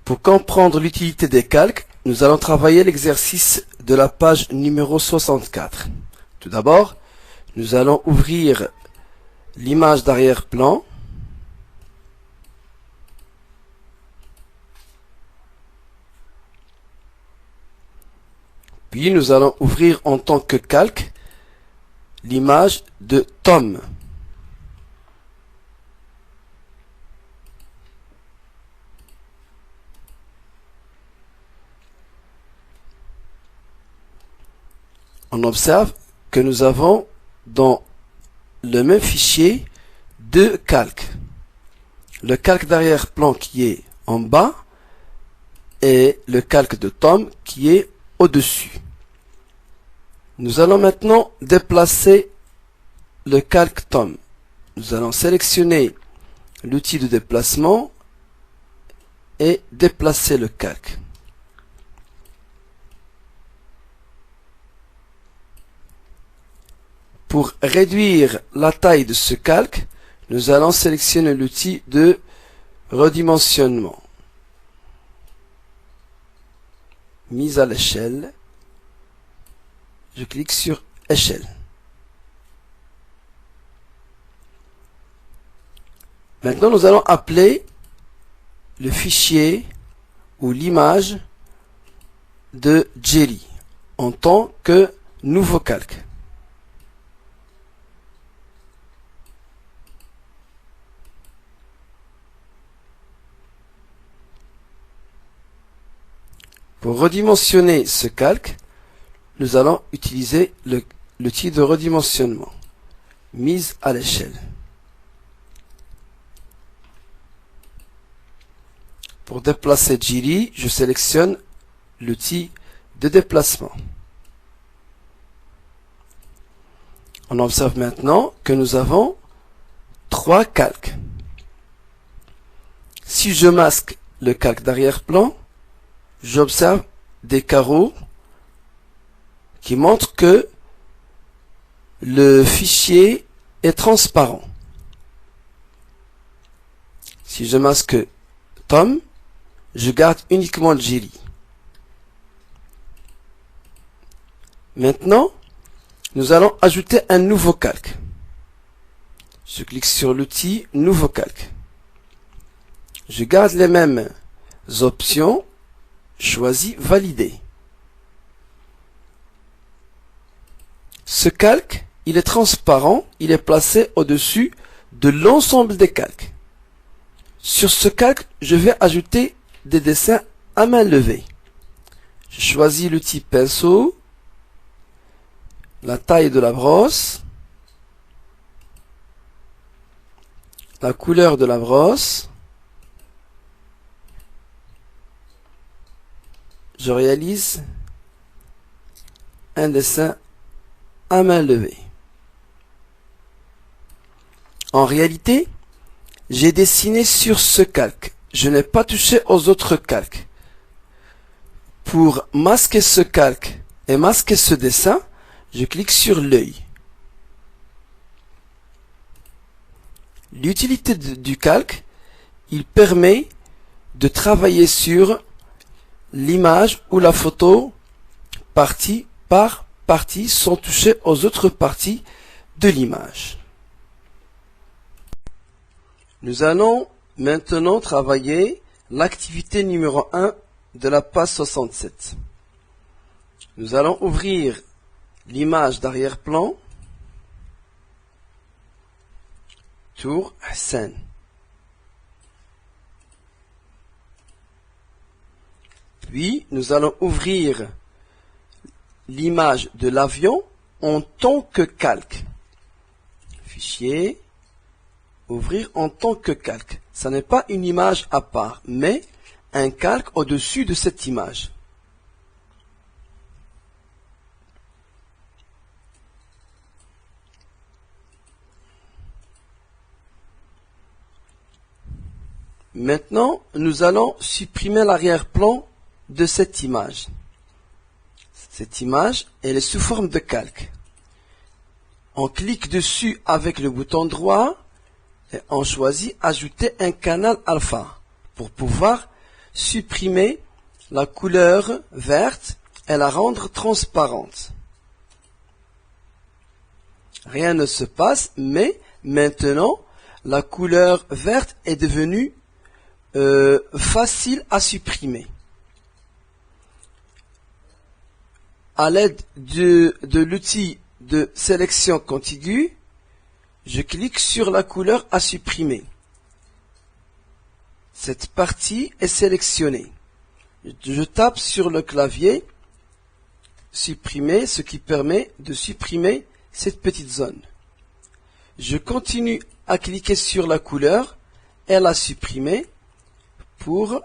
Pour comprendre l'utilité des calques, nous allons travailler l'exercice de la page numéro 64. Tout d'abord, nous allons ouvrir l'image d'arrière-plan. Puis nous allons ouvrir en tant que calque l'image de Tom. On observe que nous avons dans le même fichier deux calques. Le calque d'arrière-plan qui est en bas et le calque de Tom qui est au-dessus. Nous allons maintenant déplacer le calque Tom. Nous allons sélectionner l'outil de déplacement et déplacer le calque. Pour réduire la taille de ce calque, nous allons sélectionner l'outil de redimensionnement. Mise à l'échelle. Je clique sur échelle. Maintenant, nous allons appeler le fichier ou l'image de Jerry en tant que nouveau calque. Pour redimensionner ce calque, nous allons utiliser l'outil de redimensionnement. Mise à l'échelle. Pour déplacer Jerry, je sélectionne l'outil de déplacement. On observe maintenant que nous avons trois calques. Si je masque le calque d'arrière-plan, j'observe des carreaux qui montrent que le fichier est transparent. Si je masque Tom, je garde uniquement Jerry. Maintenant, nous allons ajouter un nouveau calque. Je clique sur l'outil Nouveau calque. Je garde les mêmes options. Choisis Valider. Ce calque, il est transparent, il est placé au-dessus de l'ensemble des calques. Sur ce calque, je vais ajouter des dessins à main levée. Je choisis l'outil pinceau, la taille de la brosse, la couleur de la brosse. Je réalise un dessin à main levée. En réalité, j'ai dessiné sur ce calque. Je n'ai pas touché aux autres calques. Pour masquer ce calque et masquer ce dessin, je clique sur l'œil. L'utilité du calque, il permet de travailler sur l'image ou la photo partie par partie sans toucher aux autres parties de l'image. Nous allons maintenant travailler l'activité numéro 1 de la page 67. Nous allons ouvrir l'image d'arrière-plan. Tour Hassan. Puis, nous allons ouvrir l'image de l'avion en tant que calque. Fichier, ouvrir en tant que calque. Ce n'est pas une image à part, mais un calque au-dessus de cette image. Maintenant, nous allons supprimer l'arrière-plan de cette image. Cette image, elle est sous forme de calque. On clique dessus avec le bouton droit et on choisit ajouter un canal alpha pour pouvoir supprimer la couleur verte et la rendre transparente. Rien ne se passe, mais maintenant, la couleur verte est devenue facile à supprimer. À l'aide de l'outil de sélection contiguë, je clique sur la couleur à supprimer. Cette partie est sélectionnée. Je tape sur le clavier supprimer, ce qui permet de supprimer cette petite zone. Je continue à cliquer sur la couleur et la supprimer pour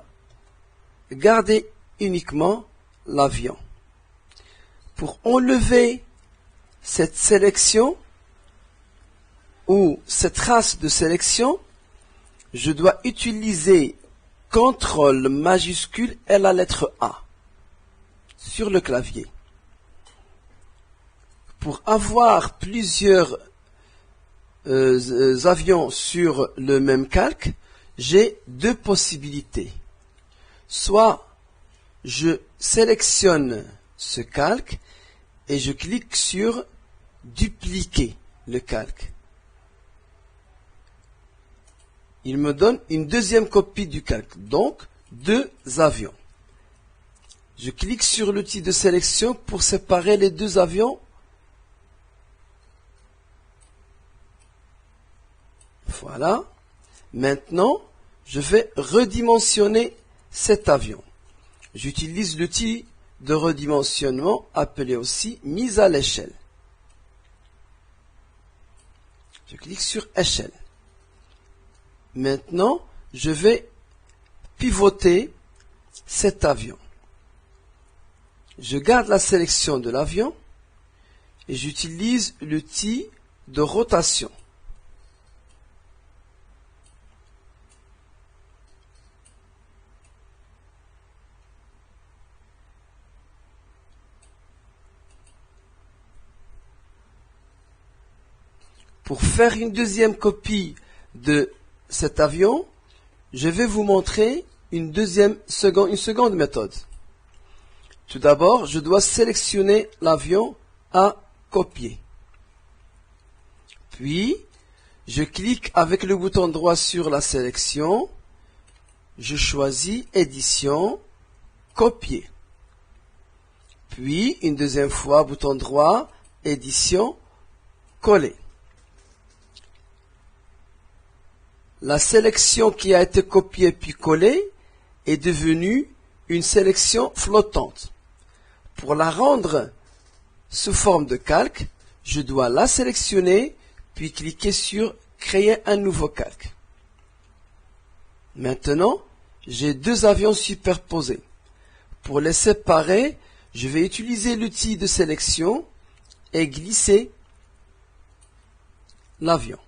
garder uniquement l'avion. Pour enlever cette sélection ou cette trace de sélection, je dois utiliser CTRL majuscule et la lettre A sur le clavier. Pour avoir plusieurs avions sur le même calque, j'ai deux possibilités. Soit je sélectionne ce calque et je clique sur dupliquer le calque. Il me donne une deuxième copie du calque, donc deux avions. Je clique sur l'outil de sélection pour séparer les deux avions. Voilà. Maintenant, je vais redimensionner cet avion. J'utilise l'outil de redimensionnement appelé aussi mise à l'échelle. Je clique sur échelle. Maintenant, je vais pivoter cet avion. Je garde la sélection de l'avion et j'utilise l'outil de rotation. Pour faire une deuxième copie de cet avion, je vais vous montrer une seconde méthode. Tout d'abord, je dois sélectionner l'avion à copier. Puis, je clique avec le bouton droit sur la sélection. Je choisis édition, copier. Puis, une deuxième fois, bouton droit, édition, coller. La sélection qui a été copiée puis collée est devenue une sélection flottante. Pour la rendre sous forme de calque, je dois la sélectionner puis cliquer sur créer un nouveau calque. Maintenant, j'ai deux avions superposés. Pour les séparer, je vais utiliser l'outil de sélection et glisser l'avion.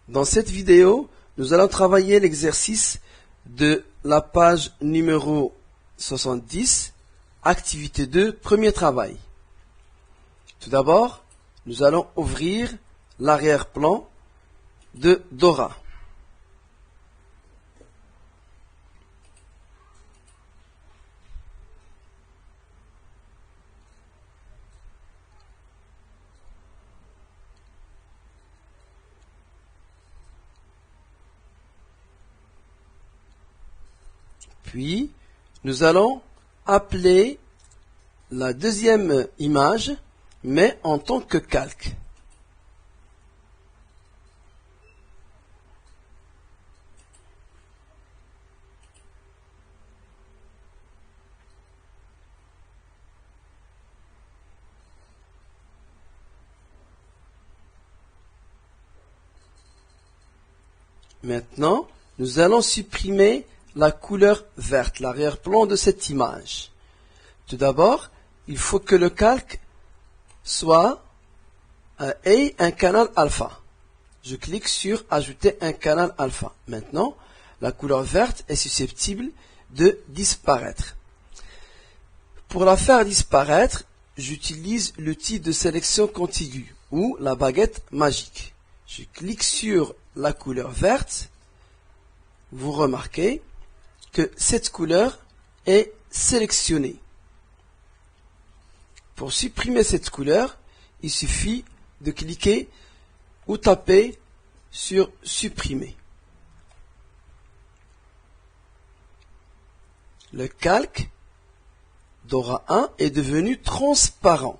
Dans cette vidéo, nous allons travailler l'exercice de la page numéro 70, activité 2, premier travail. Tout d'abord, nous allons ouvrir l'arrière-plan de Dora. Puis, nous allons appeler la deuxième image, mais en tant que calque. Maintenant, nous allons supprimer la couleur verte, l'arrière-plan de cette image. Tout d'abord, il faut que le calque ait un canal alpha. Je clique sur ajouter un canal alpha. Maintenant, la couleur verte est susceptible de disparaître. Pour la faire disparaître, j'utilise l'outil de sélection contiguë ou la baguette magique. Je clique sur la couleur verte vous remarquez que cette couleur est sélectionnée. Pour supprimer cette couleur, il suffit de cliquer ou taper sur supprimer. Le calque Dora 1 est devenu transparent,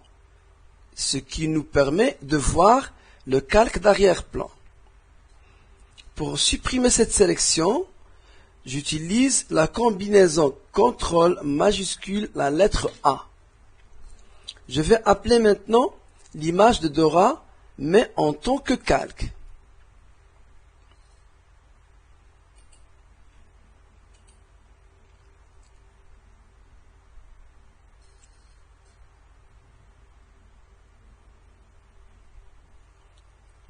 ce qui nous permet de voir le calque d'arrière-plan. Pour supprimer cette sélection, j'utilise la combinaison CTRL majuscule la lettre A. Je vais appeler maintenant l'image de Dora, mais en tant que calque.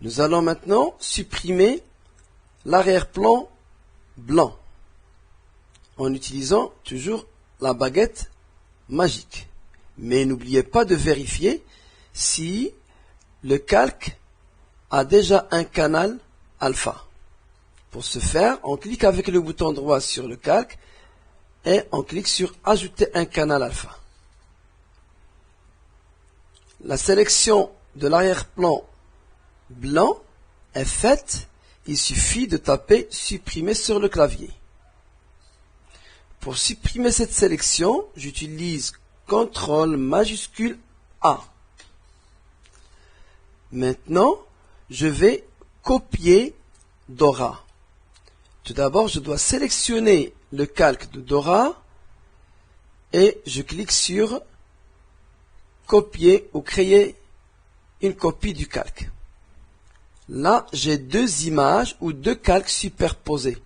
Nous allons maintenant supprimer l'arrière-plan blanc en utilisant toujours la baguette magique. Mais n'oubliez pas de vérifier si le calque a déjà un canal alpha. Pour ce faire, on clique avec le bouton droit sur le calque et on clique sur ajouter un canal alpha. La sélection de l'arrière-plan blanc est faite, il suffit de taper supprimer sur le clavier. Pour supprimer cette sélection, j'utilise CTRL majuscule A. Maintenant, je vais copier Dora. Tout d'abord, je dois sélectionner le calque de Dora et je clique sur copier ou créer une copie du calque. Là, j'ai deux images ou deux calques superposés.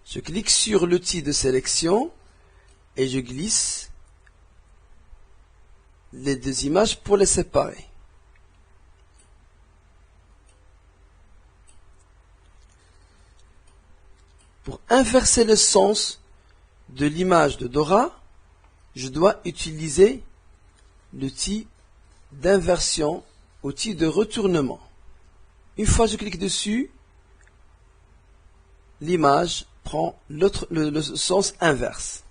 Je clique sur l'outil de sélection et je glisse les deux images pour les séparer. Pour inverser le sens de l'image de Dora, je dois utiliser l'outil d'inversion, outil de retournement. Une fois que je clique dessus, l'image prend le sens inverse.